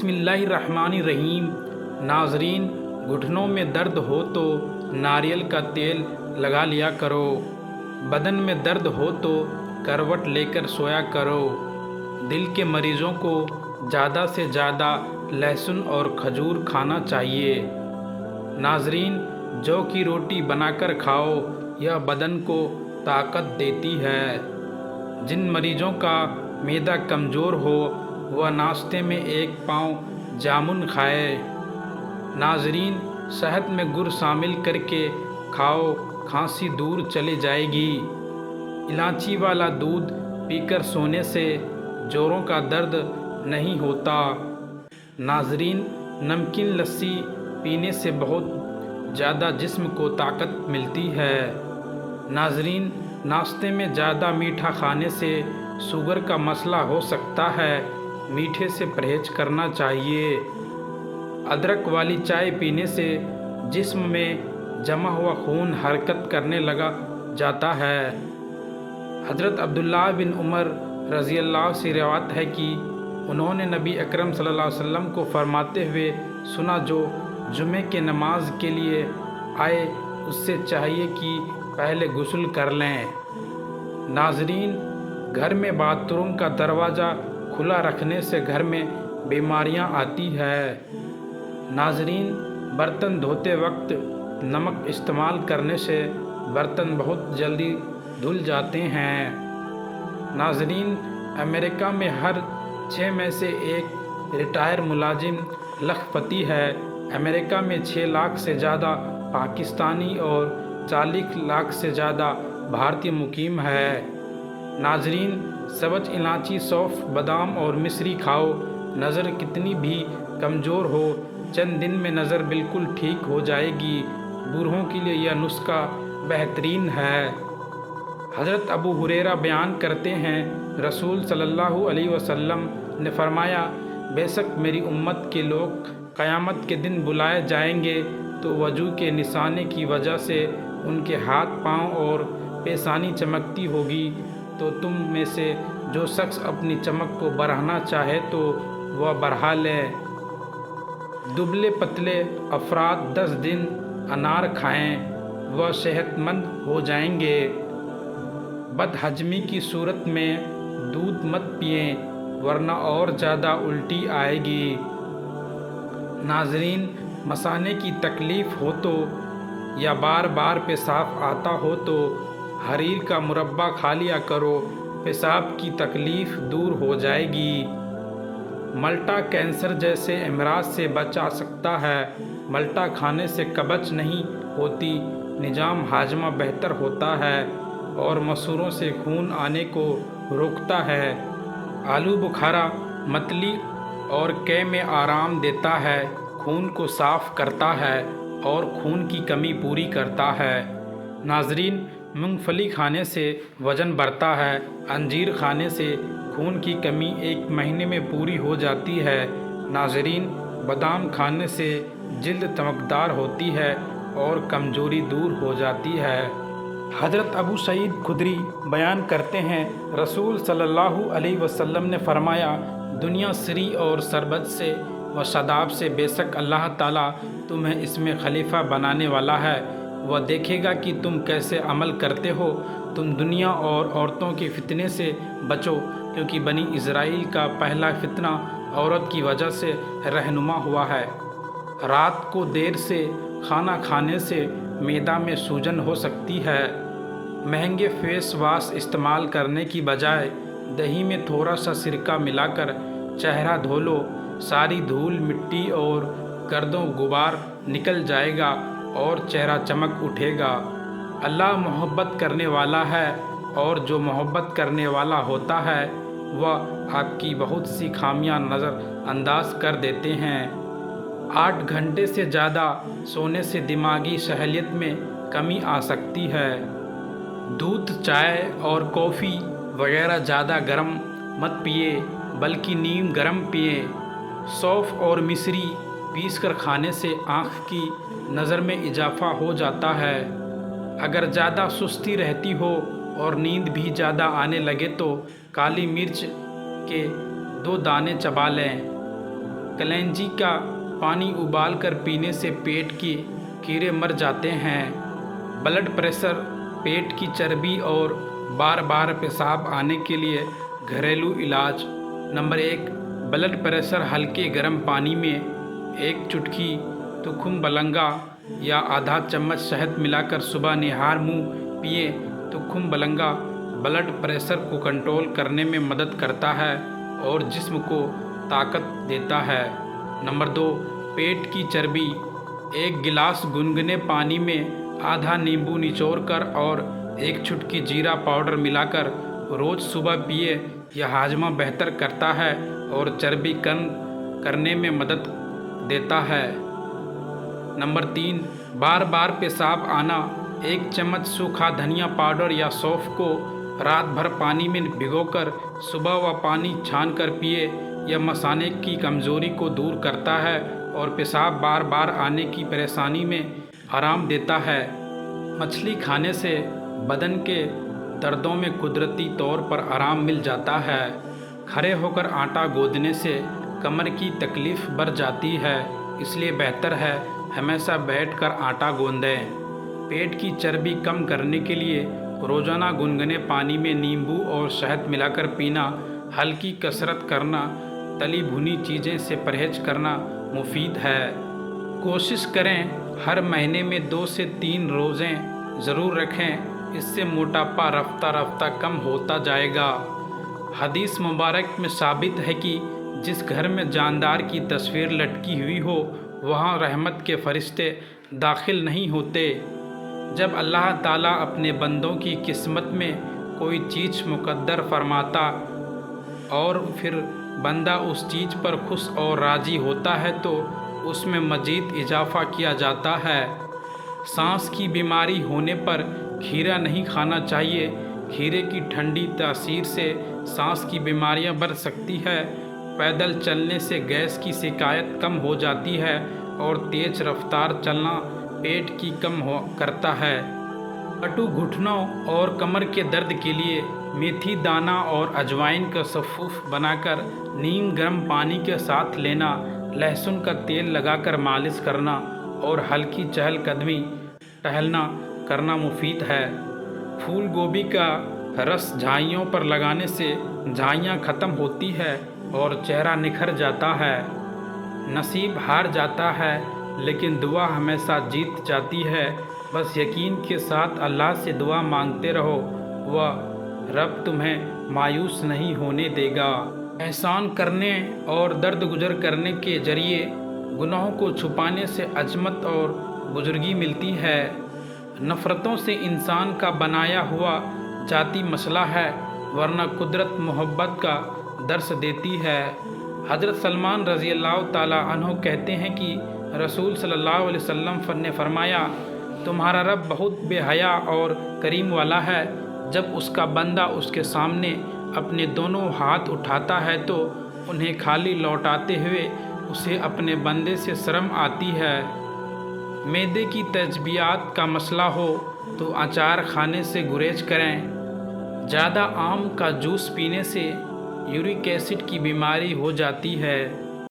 بسم اللہ الرحمن الرحیم۔ ناظرین، گھٹنوں میں درد ہو تو ناریل کا تیل لگا لیا کرو۔ بدن میں درد ہو تو کروٹ لے کر سویا کرو۔ دل کے مریضوں کو زیادہ سے زیادہ لہسن اور کھجور کھانا چاہیے۔ ناظرین، جو کی روٹی بنا کر کھاؤ، یہ بدن کو طاقت دیتی ہے۔ جن مریضوں کا معدہ کمزور ہو وہ ناشتے میں 1 پاؤ جامن کھائے۔ ناظرین، شہد میں گڑ شامل کر کے کھاؤ، کھانسی دور چلی جائے گی۔ الائچی والا دودھ پی کر سونے سے جوڑوں کا درد نہیں ہوتا۔ ناظرین، نمکین لسی پینے سے بہت زیادہ جسم کو طاقت ملتی ہے۔ ناظرین، ناشتے میں زیادہ میٹھا کھانے سے شوگر کا مسئلہ ہو سکتا ہے، میٹھے سے پرہیز کرنا چاہیے۔ ادرک والی چائے پینے سے جسم میں جمع ہوا خون حرکت کرنے لگ جاتا ہے۔ حضرت عبداللہ بن عمر رضی اللہ سے روایت ہے کہ انہوں نے نبی اکرم صلی اللہ علیہ وسلم کو فرماتے ہوئے سنا، جو جمعے کے نماز کے لیے آئے اس سے چاہیے کہ پہلے غسل کر لیں۔ ناظرین، گھر میں باتھ روم کا دروازہ کھلا رکھنے سے گھر میں بیماریاں آتی ہے۔ ناظرین، برتن دھوتے وقت نمک استعمال کرنے سے برتن بہت جلدی دھل جاتے ہیں۔ ناظرین، امریکہ میں ہر 6 میں سے 1 ریٹائر ملازم لاکھپتی ہے۔ امریکہ میں 6 لاکھ سے زیادہ پاکستانی اور 40 لاکھ سے زیادہ بھارتی مقیم ہے۔ ناظرین، سبز الائچی، سونف، بادام اور مصری کھاؤ۔ نظر کتنی بھی کمزور ہو، چند دن میں نظر بالکل ٹھیک ہو جائے گی۔ بوڑھوں کے لیے یہ نسخہ بہترین ہے۔ حضرت ابو ہریرہ بیان کرتے ہیں، رسول صلی اللہ علیہ وسلم نے فرمایا، بے شک میری امت کے لوگ قیامت کے دن بلائے جائیں گے تو وضو کے نشانے کی وجہ سے ان کے ہاتھ، پاؤں اور پیشانی چمکتی ہوگی، تو تم میں سے جو شخص اپنی چمک کو بڑھانا چاہے تو وہ بڑھا لے۔ دبلے پتلے افراد 10 دن انار کھائیں، وہ صحت مند ہو جائیں گے۔ بد ہضمی کی صورت میں دودھ مت پئیں ورنہ اور زیادہ الٹی آئے گی۔ ناظرین، مثانے کی تکلیف ہو تو یا بار بار پیشاب آتا ہو تو حریر کا مربع کھا لیا کرو، پیشاب کی تکلیف دور ہو جائے گی۔ ملٹا کینسر جیسے امراض سے بچا سکتا ہے۔ ملٹا کھانے سے قبض نہیں ہوتی، نظام ہاضمہ بہتر ہوتا ہے اور مسوڑوں سے خون آنے کو روکتا ہے۔ آلو بخارا متلی اور قے میں آرام دیتا ہے، خون کو صاف کرتا ہے اور خون کی کمی پوری کرتا ہے۔ ناظرین، مونگ پھلی کھانے سے وزن بڑھتا ہے۔ انجیر کھانے سے خون کی کمی 1 مہینے میں پوری ہو جاتی ہے۔ ناظرین، بادام کھانے سے جلد چمکدار ہوتی ہے اور کمزوری دور ہو جاتی ہے۔ حضرت ابو سعید خدری بیان کرتے ہیں، رسول صلی اللہ علیہ وسلم نے فرمایا، دنیا سری اور شربت سے و شاداب سے، بے شک اللہ تعالیٰ تمہیں اس میں خلیفہ بنانے والا ہے، وہ دیکھے گا کہ تم کیسے عمل کرتے ہو۔ تم دنیا اور عورتوں کے فتنے سے بچو، کیونکہ بنی اسرائیل کا پہلا فتنہ عورت کی وجہ سے رہنما ہوا ہے۔ رات کو دیر سے کھانا کھانے سے معدہ میں سوجن ہو سکتی ہے۔ مہنگے فیس واش استعمال کرنے کی بجائے دہی میں تھوڑا سا سرکہ ملا کر چہرہ دھو لو، ساری دھول مٹی اور گرد و غبار نکل جائے گا اور چہرہ چمک اٹھے گا۔ اللہ محبت کرنے والا ہے اور جو محبت کرنے والا ہوتا ہے وہ آپ کی بہت سی خامیاں نظر انداز کر دیتے ہیں۔ 8 گھنٹے سے زیادہ سونے سے دماغی صلاحیت میں کمی آ سکتی ہے۔ دودھ، چائے اور کافی وغیرہ زیادہ گرم مت پیئے بلکہ نیم گرم پیئے۔ سونف اور مصری پیس کر کھانے سے آنکھ کی نظر میں اضافہ ہو جاتا ہے۔ اگر زیادہ سستی رہتی ہو اور نیند بھی زیادہ آنے لگے تو کالی مرچ کے 2 دانے چبا لیں۔ کلینجی کا پانی ابال کر پینے سے پیٹ کے کیڑے مر جاتے ہیں۔ بلڈ پریشر، پیٹ کی چربی اور بار بار پیشاب آنے کے لیے گھریلو علاج۔ نمبر 1، بلڈ پریشر ہلکے گرم پانی میں 1 چٹکی تکھم بلنگا یا آدھا چمچ شہد ملا کر صبح نہار منہ پیے۔ تکھم بلنگا بلڈ پریشر کو کنٹرول کرنے میں مدد کرتا ہے اور جسم کو طاقت دیتا ہے۔ نمبر 2، پیٹ کی چربی، 1 گلاس گنگنے پانی میں آدھا نیمبو نچوڑ کر اور 1 چٹکی جیرا پاؤڈر ملا کر روز صبح پیے۔ یہ ہاضمہ بہتر کرتا ہے اور چربی کم کرنے میں مدد دیتا ہے۔ نمبر 3، بار بار پیشاب آنا، 1 چمچ سوکھا دھنیا پاؤڈر یا سونف کو رات بھر پانی میں بھگو کر صبح وہ پانی چھان کر پیے۔ یہ مثانے کی کمزوری کو دور کرتا ہے اور پیشاب بار بار آنے کی پریشانی میں آرام دیتا ہے۔ مچھلی کھانے سے بدن کے دردوں میں قدرتی طور پر آرام مل جاتا ہے۔ کھڑے ہو کر آٹا گوندنے سے کمر کی تکلیف بڑھ جاتی ہے، اس لیے بہتر ہے ہمیشہ بیٹھ کر آٹا گوندیں۔ پیٹ کی چربی کم کرنے کے لیے روزانہ گنگنے پانی میں نیمبو اور شہد ملا کر پینا، ہلکی کسرت کرنا، تلی بھنی چیزیں سے پرہیز کرنا مفید ہے۔ کوشش کریں ہر مہینے میں 2 سے 3 روزے ضرور رکھیں، اس سے موٹاپا رفتہ رفتہ کم ہوتا جائے گا۔ حدیث مبارک میں ثابت ہے کہ جس گھر میں جاندار کی تصویر لٹکی ہوئی ہو وہاں رحمت کے فرشتے داخل نہیں ہوتے۔ جب اللہ تعالیٰ اپنے بندوں کی قسمت میں کوئی چیز مقدر فرماتا اور پھر بندہ اس چیز پر خوش اور راضی ہوتا ہے تو اس میں مزید اضافہ کیا جاتا ہے۔ سانس کی بیماری ہونے پر کھیرا نہیں کھانا چاہیے۔ کھیرے کی ٹھنڈی تاثیر سے سانس کی بیماریاں بڑھ سکتی ہے۔ پیدل چلنے سے گیس کی شکایت کم ہو جاتی ہے اور تیز رفتار چلنا پیٹ کی کم کرتا ہے۔ کٹو گھٹنوں اور کمر کے درد کے لیے میتھی دانہ اور اجوائن کا سفوف بنا کر نیم گرم پانی کے ساتھ لینا، لہسن کا تیل لگا کر مالش کرنا اور ہلکی چہل قدمی ٹہلنا کرنا مفید ہے۔ پھول گوبھی کا رس جھائیوں پر لگانے سے جھائیاں ختم ہوتی ہے اور چہرہ نکھر جاتا ہے۔ نصیب ہار جاتا ہے لیکن دعا ہمیشہ جیت جاتی ہے۔ بس یقین کے ساتھ اللہ سے دعا مانگتے رہو، وہ رب تمہیں مایوس نہیں ہونے دے گا۔ احسان کرنے اور درد گزر کرنے کے ذریعے گناہوں کو چھپانے سے عظمت اور بزرگی ملتی ہے۔ نفرتوں سے انسان کا بنایا ہوا ذاتی مسئلہ ہے، ورنہ قدرت محبت کا درس دیتی ہے۔ حضرت سلمان رضی اللہ تعالیٰ عنہ کہتے ہیں کہ رسول صلی اللہ علیہ وسلم نے فرمایا، تمہارا رب بہت بے حیا اور کریم والا ہے۔ جب اس کا بندہ اس کے سامنے اپنے دونوں ہاتھ اٹھاتا ہے تو انہیں خالی لوٹاتے ہوئے اسے اپنے بندے سے شرم آتی ہے۔ معدے کی تجزیات کا مسئلہ ہو تو اچار کھانے سے گریز کریں۔ زیادہ آم کا جوس پینے سے یورک ایسڈ کی بیماری ہو جاتی ہے۔